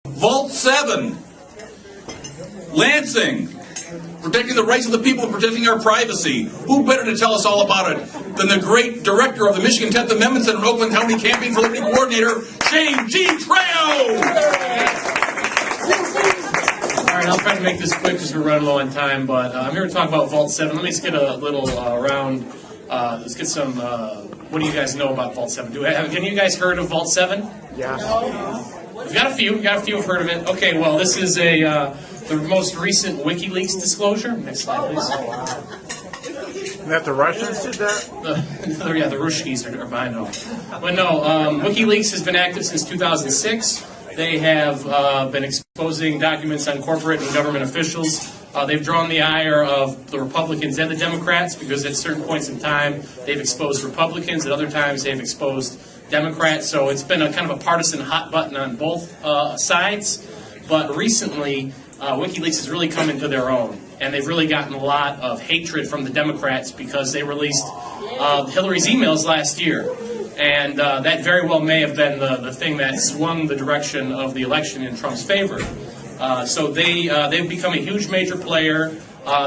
Vault 7, Lansing, protecting the rights of the people and protecting our privacy. Who better to tell us all about it than the great director of the Michigan 10th Amendment Center and Oakland County Campaign for Liberty Coordinator, Shane G. Treo! All right, I'll try to make this quick because we're running low on time, but I'm here to talk about Vault 7. Let me just get a little round. Let's get some, what do you guys know about Vault 7? Have any of you guys heard of Vault 7? Yeah. We've got a few have heard of it. Okay, well, this is the most recent Wikileaks disclosure. Next slide, please. And that the Russians did that? Yeah, the Ruskies are behind it all. But no, WikiLeaks has been active since 2006. They have been exposing documents on corporate and government officials. They've drawn the ire of the Republicans and the Democrats because at certain points in time they've exposed Republicans, at other times they've exposed Democrats. So it's been a kind of a partisan hot button on both sides. But recently, WikiLeaks has really come into their own, and they've really gotten a lot of hatred from the Democrats because they released Hillary's emails last year. And that very well may have been the thing that swung the direction of the election in Trump's favor. So they've become a huge major player.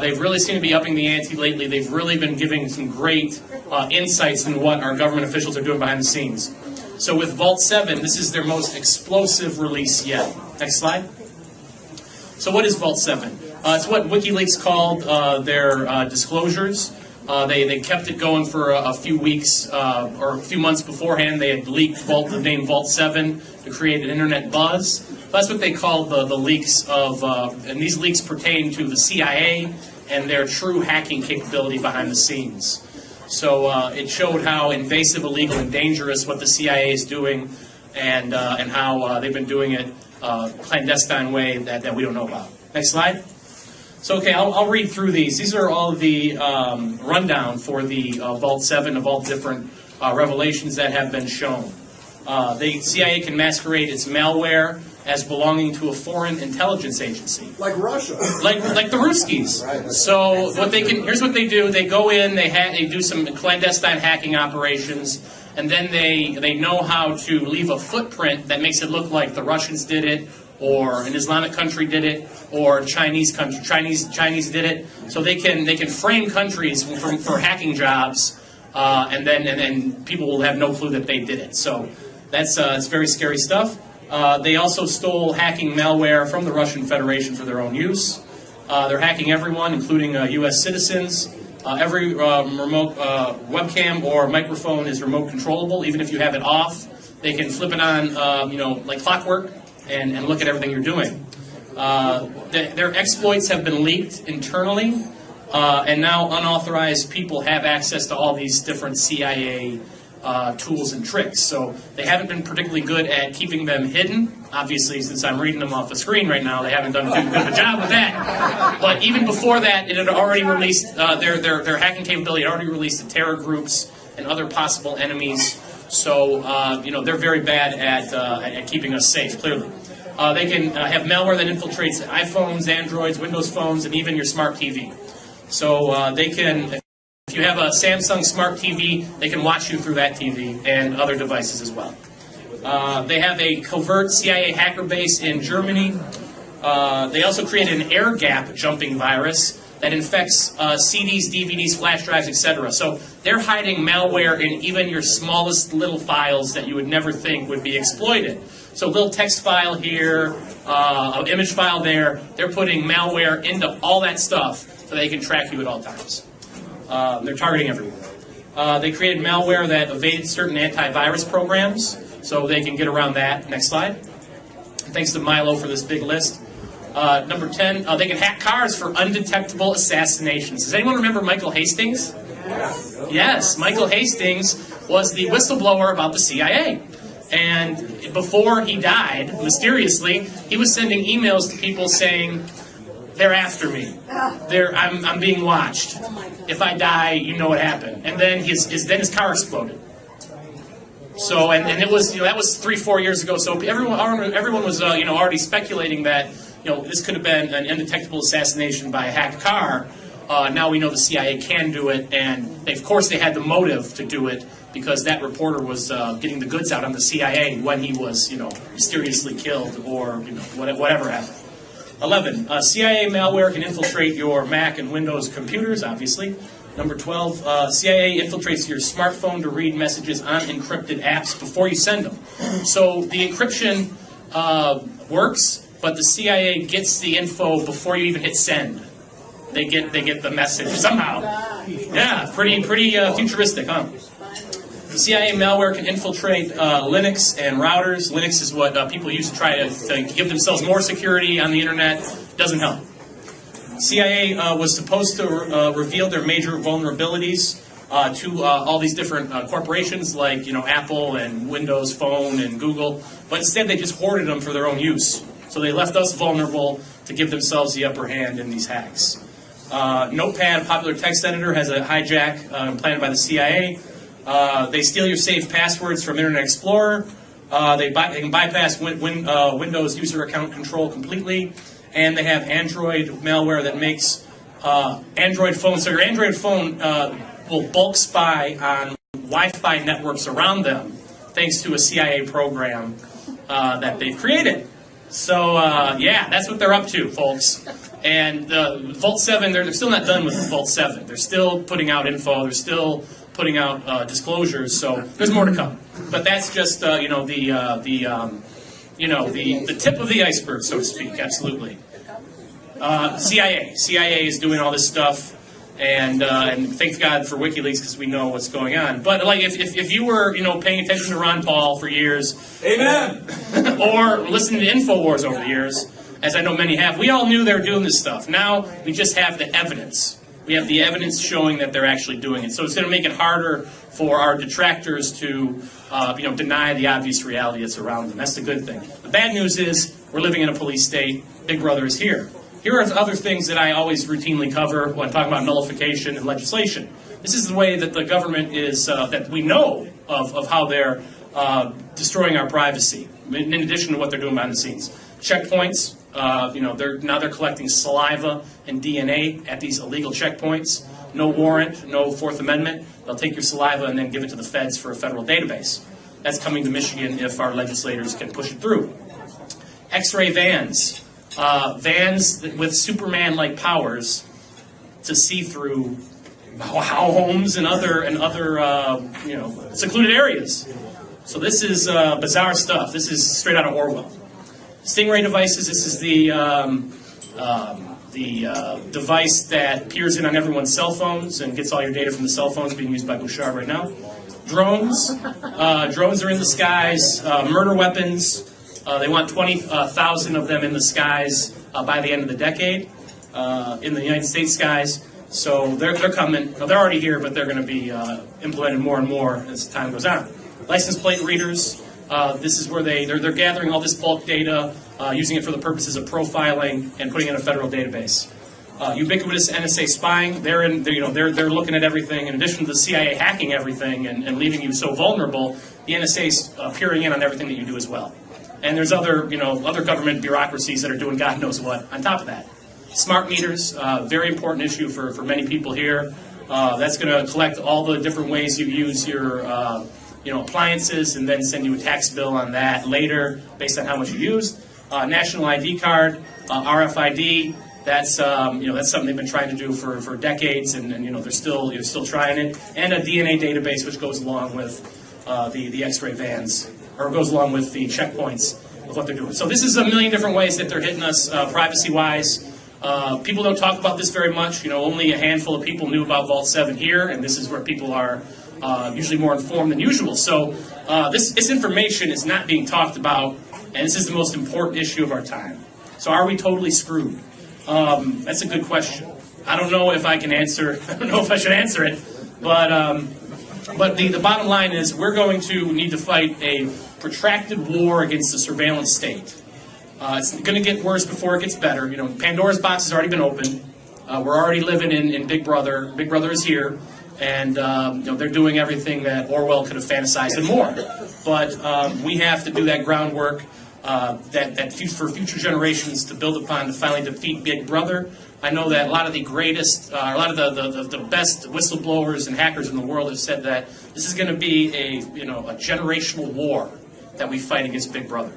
They've really seemed to be upping the ante lately. They've really been giving some great insights into what our government officials are doing behind the scenes. So with Vault 7, this is their most explosive release yet. Next slide. So what is Vault 7? It's what WikiLeaks called their disclosures. They kept it going for a few weeks or a few months beforehand. They had leaked the name Vault 7 to create an internet buzz. That's what they called the leaks of, and these leaks pertain to the CIA and their true hacking capability behind the scenes. So it showed how invasive, illegal, and dangerous what the CIA is doing, and how they've been doing it clandestine way that we don't know about. Next slide. So, okay, I'll read through these. These are all the rundown for the Vault 7 of all different revelations that have been shown. The CIA can masquerade its malware as belonging to a foreign intelligence agency. Like Russia. Like the Ruskies. Right. So here's what they do. They go in, they do some clandestine hacking operations, and then they know how to leave a footprint that makes it look like the Russians did it, or an Islamic country did it, or Chinese did it. So they can frame countries for hacking jobs, and then people will have no clue that they did it. So that's it's very scary stuff. They also stole hacking malware from the Russian Federation for their own use. They're hacking everyone, including U.S. citizens. Every remote webcam or microphone is remote controllable, even if you have it off. They can flip it on, like clockwork, and look at everything you're doing. Their exploits have been leaked internally, and now unauthorized people have access to all these different CIA tools and tricks. So they haven't been particularly good at keeping them hidden. Obviously, since I'm reading them off the screen right now, they haven't done too good of a job with that. But even before that, it had already released their hacking capability had already released to terror groups and other possible enemies. So they're very bad at keeping us safe. Clearly, they can have malware that infiltrates iPhones, Androids, Windows phones, and even your smart TV. So they can. If you have a Samsung Smart TV, they can watch you through that TV and other devices as well. They have a covert CIA hacker base in Germany. They also created an air gap jumping virus that infects CDs, DVDs, flash drives, etc. So they're hiding malware in even your smallest little files that you would never think would be exploited. So a little text file here, an image file there. They're putting malware into all that stuff so they can track you at all times. They're targeting everyone. They created malware that evaded certain antivirus programs, so they can get around that. Next slide. Thanks to Milo for this big list. Number 10, they can hack cars for undetectable assassinations. Does anyone remember Michael Hastings? Yes, Michael Hastings was the whistleblower about the CIA. And before he died, mysteriously, he was sending emails to people saying, "They're after me. I'm being watched. If I die, you know what happened." And then his car exploded. So and it was that was 3-4 years ago. So everyone was already speculating that this could have been an undetectable assassination by a hacked car. Now we know the CIA can do it, and of course they had the motive to do it because that reporter was getting the goods out on the CIA when he was, mysteriously killed or, whatever happened. 11, CIA malware can infiltrate your Mac and Windows computers, obviously. Number 12, CIA infiltrates your smartphone to read messages on encrypted apps before you send them. So the encryption works, but the CIA gets the info before you even hit send. They get the message somehow. Yeah, pretty futuristic, huh? The CIA malware can infiltrate Linux and routers. Linux is what people use to try to give themselves more security on the internet. Doesn't help. CIA was supposed to reveal their major vulnerabilities to all these different corporations like Apple and Windows Phone and Google, but instead they just hoarded them for their own use. So they left us vulnerable to give themselves the upper hand in these hacks. Notepad, a popular text editor, has a hijack planned by the CIA. They steal your saved passwords from Internet Explorer. They can bypass Windows user account control completely. And they have Android malware that makes Android phones. So your Android phone will bulk spy on Wi-Fi networks around them, thanks to a CIA program that they've created. So yeah, that's what they're up to, folks. And Vault 7, they're still not done with Vault 7. They're still putting out info. They're still putting out disclosures. So there's more to come. But that's just the tip of the iceberg, so to speak. Absolutely. CIA is doing all this stuff, and thank God for Wikileaks because we know what's going on. But like if you were paying attention to Ron Paul for years, Amen, or listening to InfoWars over the years, as I know many have, we all knew they were doing this stuff. Now we just have the evidence. We have the evidence showing that they're actually doing it. So it's going to make it harder for our detractors to deny the obvious reality that's around them. That's the good thing. The bad news is we're living in a police state. Big Brother is here. Here are other things that I always routinely cover when talking about nullification and legislation. This is the way that the government is, that we know of how they're destroying our privacy, in addition to what they're doing behind the scenes. Checkpoints, they're collecting saliva and DNA at these illegal checkpoints. No warrant, no Fourth Amendment. They'll take your saliva and then give it to the feds for a federal database. That's coming to Michigan if our legislators can push it through. X-ray vans. Vans with Superman-like powers to see through homes and other secluded areas. So this is bizarre stuff. This is straight out of Orwell. Stingray devices. This is the device that peers in on everyone's cell phones and gets all your data from the cell phones being used by Bouchard right now. Drones. Drones are in the skies. Murder weapons. They want 20,000 of them in the skies by the end of the decade, in the United States skies. So they're coming. Well, they're already here, but they're going to be implemented more and more as time goes on. License plate readers. This is where they're gathering all this bulk data, using it for the purposes of profiling and putting it in a federal database. Ubiquitous NSA spying. They're looking at everything. In addition to the CIA hacking everything and leaving you so vulnerable, the NSA's peering in on everything that you do as well. And there's other government bureaucracies that are doing God knows what on top of that. Smart meters, very important issue for many people here. That's going to collect all the different ways you use your appliances and then send you a tax bill on that later based on how much you used. National ID card, RFID. That's something they've been trying to do for decades, and they're still trying it. And a DNA database which goes along with the X-ray vans, or goes along with the checkpoints of what they're doing. So this is a million different ways that they're hitting us privacy-wise. People don't talk about this very much. Only a handful of people knew about Vault 7 here, and this is where people are usually more informed than usual. So this information is not being talked about, and this is the most important issue of our time. So are we totally screwed? That's a good question. I don't know if I can answer. I don't know if I should answer it, but the bottom line is we're going to need to fight a protracted war against the surveillance state. It's going to get worse before it gets better. Pandora's box has already been opened. We're already living in Big Brother. Big Brother is here, and they're doing everything that Orwell could have fantasized and more. But we have to do that groundwork for future generations to build upon to finally defeat Big Brother. I know that a lot of the greatest, a lot of the best whistleblowers and hackers in the world have said that this is going to be a generational war that we fight against Big Brother.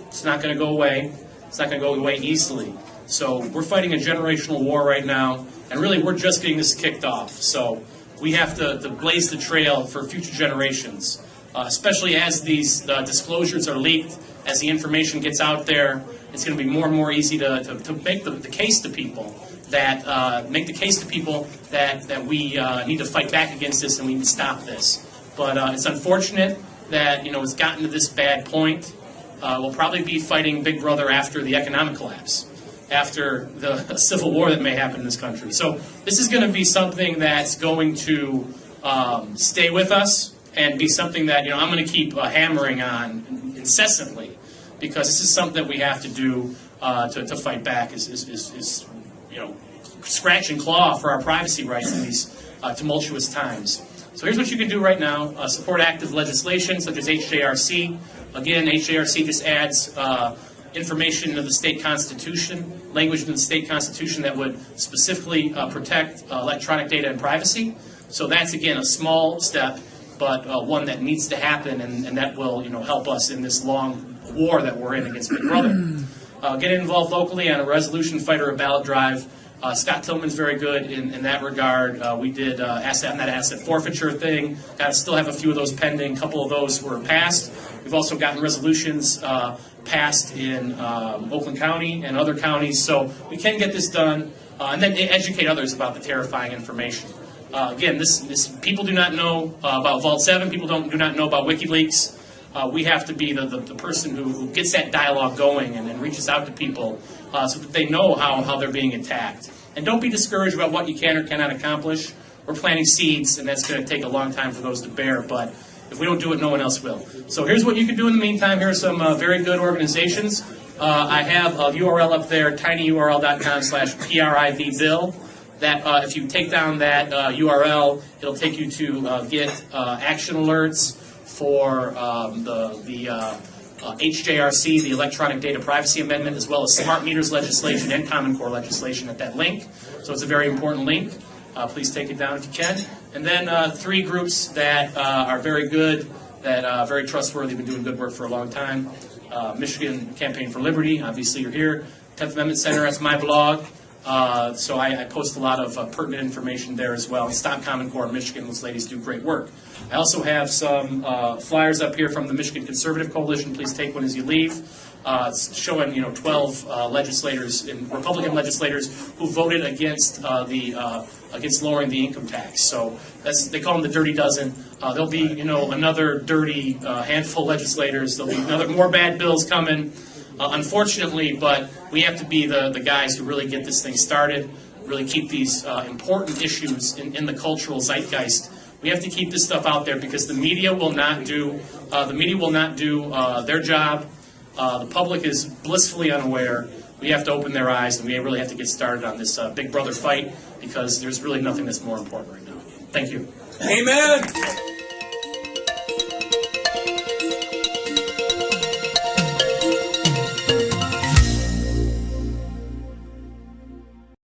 It's not going to go away. It's not going to go away easily. So we're fighting a generational war right now, and really we're just getting this kicked off. So we have to blaze the trail for future generations, especially as these disclosures are leaked, as the information gets out there. It's going to be more and more easy to make the case to people that that we need to fight back against this and we need to stop this. But it's unfortunate that it's gotten to this bad point. We'll probably be fighting Big Brother after the economic collapse, after the civil war that may happen in this country. So this is going to be something that's going to stay with us and be something that I'm going to keep hammering on incessantly, because this is something that we have to do to fight back. Is scratch and claw for our privacy rights in these tumultuous times. So here's what you can do right now. Support active legislation such as HJRC. Again, HJRC just adds information into the state constitution, language into the state constitution that would specifically protect electronic data and privacy. So that's, again, a small step, but one that needs to happen, and that will help us in this long war that we're in against Big Brother. Get involved locally on a resolution fight or a ballot drive. Scott Tillman's very good in that regard. We did asset forfeiture thing. Still have a few of those pending. A couple of those were passed. We've also gotten resolutions passed in Oakland County and other counties. So we can get this done, and then educate others about the terrifying information. Again, this people do not know about Vault 7. People do not know about WikiLeaks. We have to be the person who gets that dialogue going and reaches out to people so that they know how they're being attacked. And don't be discouraged about what you can or cannot accomplish. We're planting seeds, and that's going to take a long time for those to bear. But if we don't do it, no one else will. So here's what you can do in the meantime. Here are some very good organizations. I have a URL up there, tinyurl.com/PRIVBill. That if you take down that URL, it'll take you to get action alerts for the HJRC, the Electronic Data Privacy Amendment, as well as smart meters legislation and Common Core legislation at that link. So it's a very important link. Please take it down if you can. And then 3 groups that are very good, that are very trustworthy, been doing good work for a long time. Michigan Campaign for Liberty, obviously you're here. 10th Amendment Center, that's my blog. So I post a lot of pertinent information there as well. Stop Common Core in Michigan. Those ladies do great work. I also have some flyers up here from the Michigan Conservative Coalition. Please take one as you leave. It's showing 12 legislators, Republican legislators, who voted against against lowering the income tax. So they call them the Dirty Dozen. There'll be another dirty handful of legislators. There'll be more bad bills coming. Unfortunately, but we have to be the guys who really get this thing started, really keep these important issues in the cultural zeitgeist. We have to keep this stuff out there because the media will not do their job. The public is blissfully unaware. We have to open their eyes, and we really have to get started on this Big Brother fight because there's really nothing that's more important right now. Thank you. Amen.